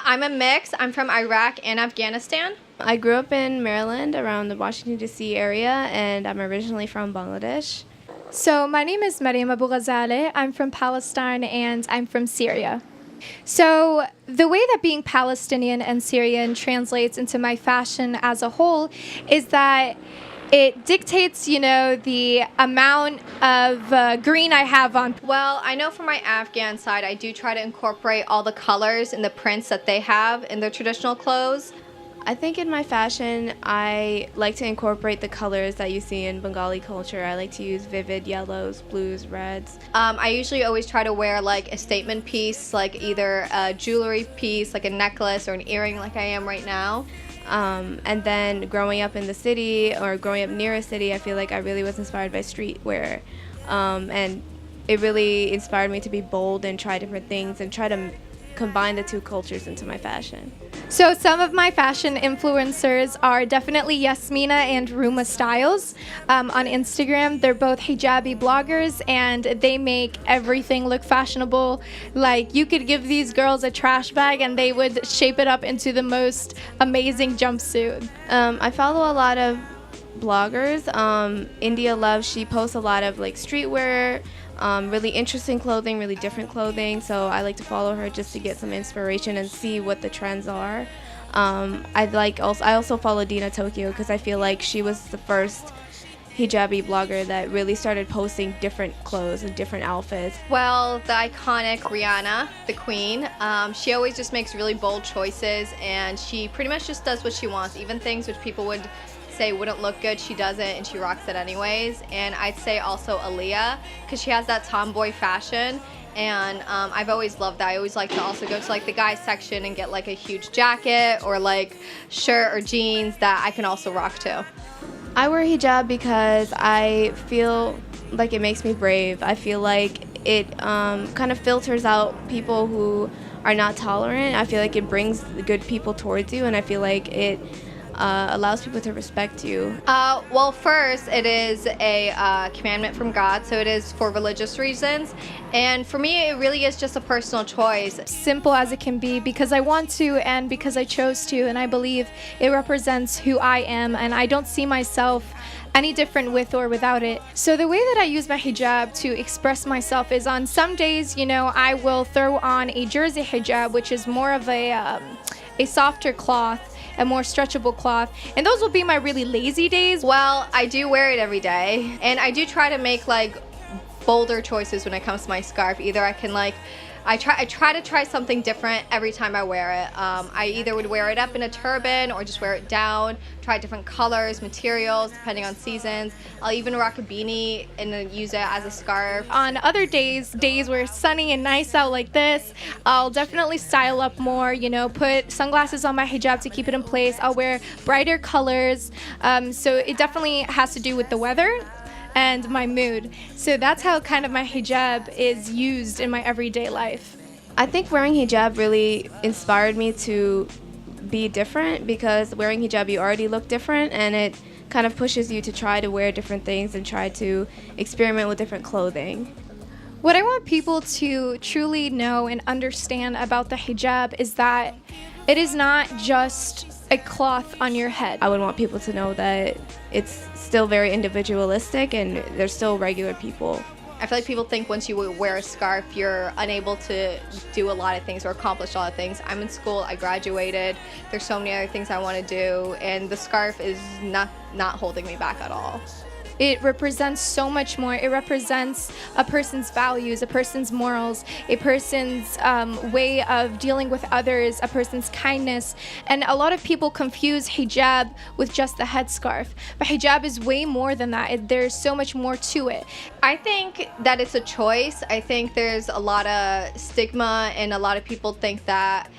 I'm a mix. I'm from Iraq and Afghanistan. I grew up in Maryland around the Washington, D.C. area, and I'm originally from Bangladesh. So my name is Mariam Abu Ghazaleh. I'm from Palestine and I'm from Syria. So the way that being Palestinian and Syrian translates into my fashion as a whole is that it dictates, the amount of green I have on. Well, I know from my Afghan side, I do try to incorporate all the colors and the prints that they have in their traditional clothes. I think in my fashion, I like to incorporate the colors that you see in Bengali culture. I like to use vivid yellows, blues, reds. I usually always try to wear like a statement piece, like either a jewelry piece, like a necklace or an earring like I am right now. And then growing up in the city or growing up near a city, I feel like I really was inspired by streetwear. And it really inspired me to be bold and try different things and try to combine the two cultures into my fashion. So some of my fashion influencers are definitely Yasmina and Ruma Styles on Instagram. They're both hijabi bloggers and they make everything look fashionable. Like you could give these girls a trash bag and they would shape it up into the most amazing jumpsuit. I follow a lot of bloggers. India Love, she posts a lot of like streetwear, really interesting clothing, really different clothing. So I like to follow her just to get some inspiration and see what the trends are. I also follow Dina Tokyo because I feel like she was the first hijabi blogger that really started posting different clothes and different outfits. Well, the iconic Rihanna, the queen, she always just makes really bold choices and she pretty much just does what she wants, even things which people would say wouldn't look good, she does it and she rocks it anyways. And I'd say also Aaliyah, because she has that tomboy fashion and I've always loved that. I always like to also go to like the guys section and get like a huge jacket or like shirt or jeans that I can also rock too. I wear hijab because I feel like it makes me brave. I feel like it kind of filters out people who are not tolerant. I feel like it brings the good people towards you and I feel like it allows people to respect you? Well, first, it is a commandment from God, so it is for religious reasons. And for me, it really is just a personal choice. Simple as it can be, because I want to and because I chose to, and I believe it represents who I am, and I don't see myself any different with or without it. So the way that I use my hijab to express myself is on some days, I will throw on a jersey hijab, which is more of a softer cloth, a more stretchable cloth, and those will be my really lazy days. Well, I do wear it every day, and I do try to make like bolder choices when it comes to my scarf. Either I can I try to try something different every time I wear it. I either would wear it up in a turban or just wear it down, try different colors, materials, depending on seasons. I'll even rock a beanie and then use it as a scarf. On other days where it's sunny and nice out like this, I'll definitely style up more, put sunglasses on my hijab to keep it in place. I'll wear brighter colors. So it definitely has to do with the weather and my mood. So that's how kind of my hijab is used in my everyday life. I think wearing hijab really inspired me to be different because wearing hijab you already look different and it kind of pushes you to try to wear different things and try to experiment with different clothing. What I want people to truly know and understand about the hijab is that it is not just a cloth on your head. I would want people to know that it's still very individualistic and they're still regular people. I feel like people think once you wear a scarf, you're unable to do a lot of things or accomplish a lot of things. I'm in school, I graduated, there's so many other things I want to do, and the scarf is not holding me back at all. It represents so much more. It represents a person's values, a person's morals, a person's way of dealing with others, a person's kindness. And a lot of people confuse hijab with just the headscarf. But hijab is way more than that. There's so much more to it. I think that it's a choice. I think there's a lot of stigma and a lot of people think that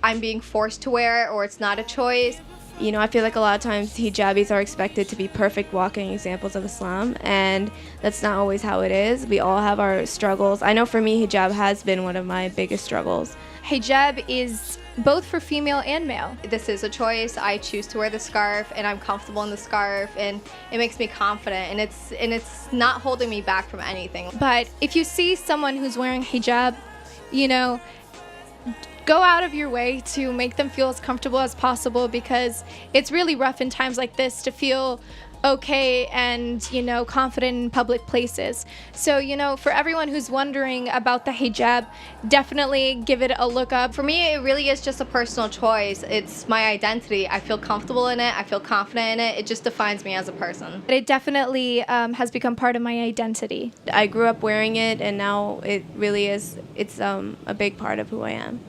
I'm being forced to wear it or it's not a choice. I feel like a lot of times hijabis are expected to be perfect walking examples of Islam, and that's not always how it is. We all have our struggles. I know for me, hijab has been one of my biggest struggles. Hijab is both for female and male. This is a choice. I choose to wear the scarf, and I'm comfortable in the scarf, and it makes me confident, and it's not holding me back from anything. But if you see someone who's wearing hijab, go out of your way to make them feel as comfortable as possible, because it's really rough in times like this to feel okay and, you know, confident in public places. So, you know, for everyone who's wondering about the hijab, definitely give it a look up. For me, it really is just a personal choice. It's my identity. I feel comfortable in it. I feel confident in it. It just defines me as a person. But it definitely has become part of my identity. I grew up wearing it, and now it really is, it's a big part of who I am.